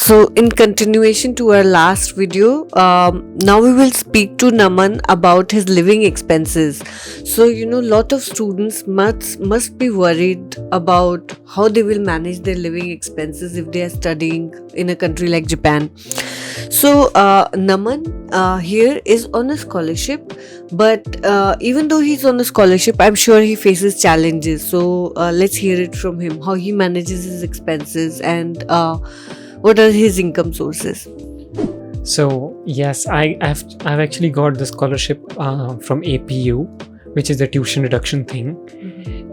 So, in continuation to our last video, now we will speak to Naman about his living expenses. So, lot of students must be worried about how they will manage their living expenses if they are studying in a country like Japan. So, Naman here is on a scholarship, but even though he's on a scholarship, I'm sure he faces challenges. So, let's hear it from him how he manages his expenses and what are his income sources. So yes, I've actually got the scholarship from APU, which is the tuition reduction thing,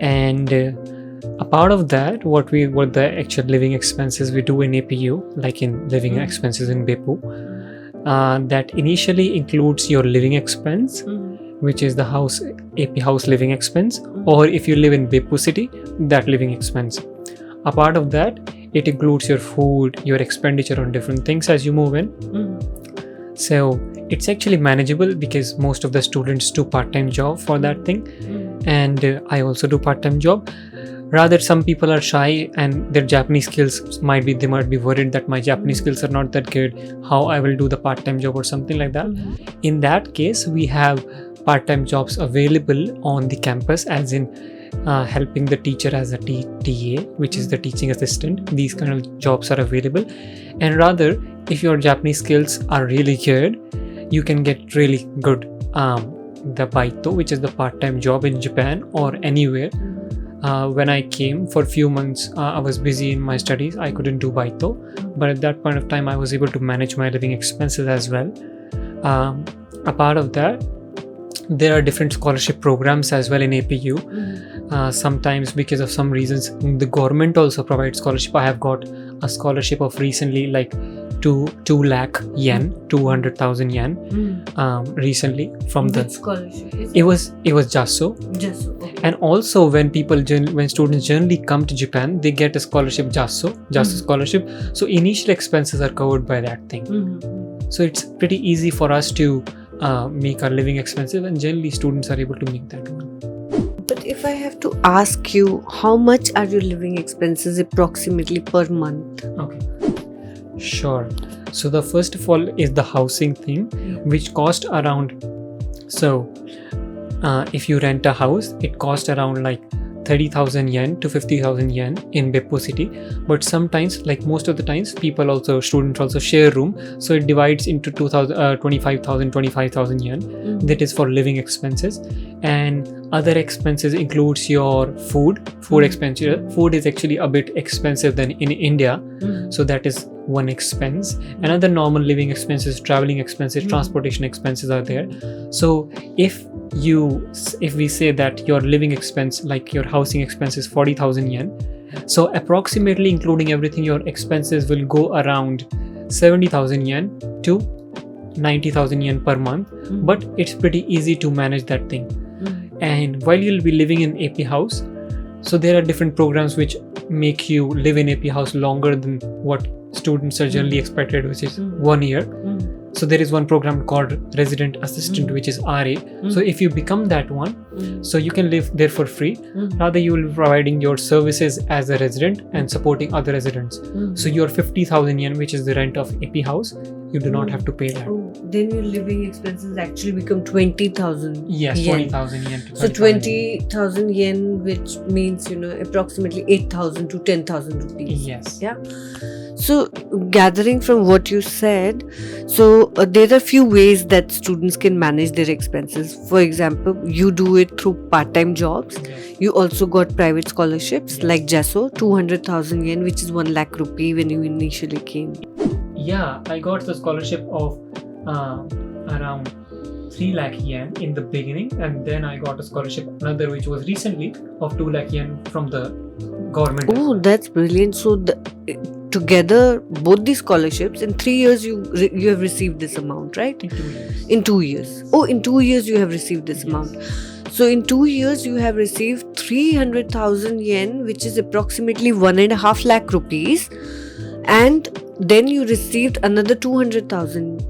and a part of that, what the actual living expenses we do in APU, like in living expenses in Beppu, that initially includes your living expense, which is the AP house living expense, or if you live in Beppu city, that living expense. A part of that, it includes your food, your expenditure on different things as you move in. So it's actually manageable because most of the students do part-time job for that thing, and I also do part-time job. Rather, some people are shy and their Japanese skills might be worried that my Japanese skills are not that good, how I will do the part-time job or something like that. In that case, we have part-time jobs available on the campus, as in helping the teacher as a TA, which is the teaching assistant. These kind of jobs are available, and rather, if your Japanese skills are really good, you can get really good the baito, which is the part-time job in Japan or anywhere. When I came for a few months, I was busy in my studies. I couldn't do baito, but at that point of time, I was able to manage my living expenses as well. A part of that, there are different scholarship programs as well in APU. Sometimes because of some reasons, the government also provides scholarship. I have got a scholarship of recently like 2 lakh yen, 200,000 yen recently from the scholarship? It was JASO. Okay. And also when students generally come to Japan, they get a scholarship, JASO scholarship. So initial expenses are covered by that thing. So it's pretty easy for us to make our living expenses, and generally students are able to make that one. But if I have to ask you, how much are your living expenses approximately per month? Okay, sure. So the first of all is the housing thing, which cost around, so if you rent a house, it costs around like 30,000 yen to 50,000 yen in Beppu city. But sometimes, like most of the times, students also share room, so it divides into 25,000 yen. That is for living expenses, and other expenses includes your food expenditure. Food is actually a bit expensive than in India, so that is one expense. Another normal living expenses, traveling expenses, transportation expenses are there. So if we say that your living expense, like your housing expense, is 40,000 yen, so approximately including everything, your expenses will go around 70,000 yen to 90,000 yen per month. But it's pretty easy to manage that thing. And while you'll be living in AP house, so there are different programs which make you live in AP house longer than what students are generally expected, which is 1 year. So there is one program called Resident Assistant, which is RA. So if you become that one, so you can live there for free. Rather, you will be providing your services as a resident and supporting other residents. So your 50,000 yen, which is the rent of AP house, you do not have to pay that. Oh, then your living expenses actually become 20,000. Yes, yen. 20,000 yen. So 20,000 yen, which means approximately 8,000 to 10,000 rupees. Yes. Yeah. So, gathering from what you said, so there are few ways that students can manage their expenses. For example, you do it through part-time jobs. You also got private scholarships like JASO, 200,000 yen, which is 1 lakh rupee when you initially came. Yeah, I got the scholarship of around 3 lakh yen in the beginning, and then I got a scholarship, another which was recently, of 2 lakh yen from the government. Oh, that's brilliant. So, together, both these scholarships, in 3 years you have received this amount, right? In 2 years. In 2 years. Oh, in 2 years you have received this amount. So in 2 years you have received 300,000 yen, which is approximately 1.5 lakh rupees, and then you received another 200,000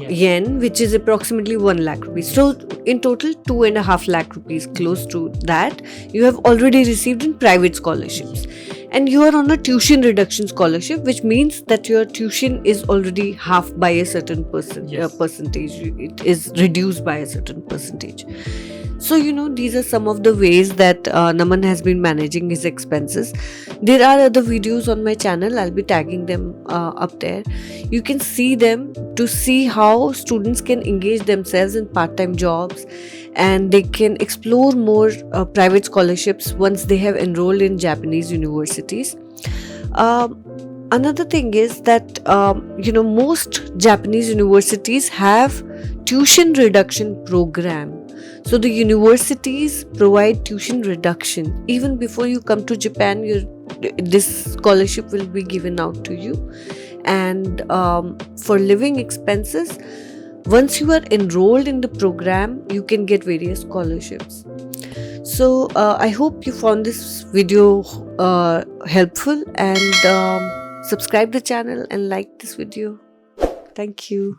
yen, which is approximately 1 lakh rupees. So in total 2.5 lakh rupees, close to that, you have already received in private scholarships. and you are on a tuition reduction scholarship, which means that your tuition is already half by a certain Yes. percentage. It is reduced by a certain percentage. So, these are some of the ways that Naman has been managing his expenses. There are other videos on my channel. I'll be tagging them up there. You can see them to see how students can engage themselves in part-time jobs, and they can explore more private scholarships once they have enrolled in Japanese universities. Another thing is that most Japanese universities have tuition reduction program. So the universities provide tuition reduction even before you come to Japan. This scholarship will be given out to you, and for living expenses, once you are enrolled in the program, you can get various scholarships. So I hope you found this video helpful, and subscribe the channel and like this video. Thank you.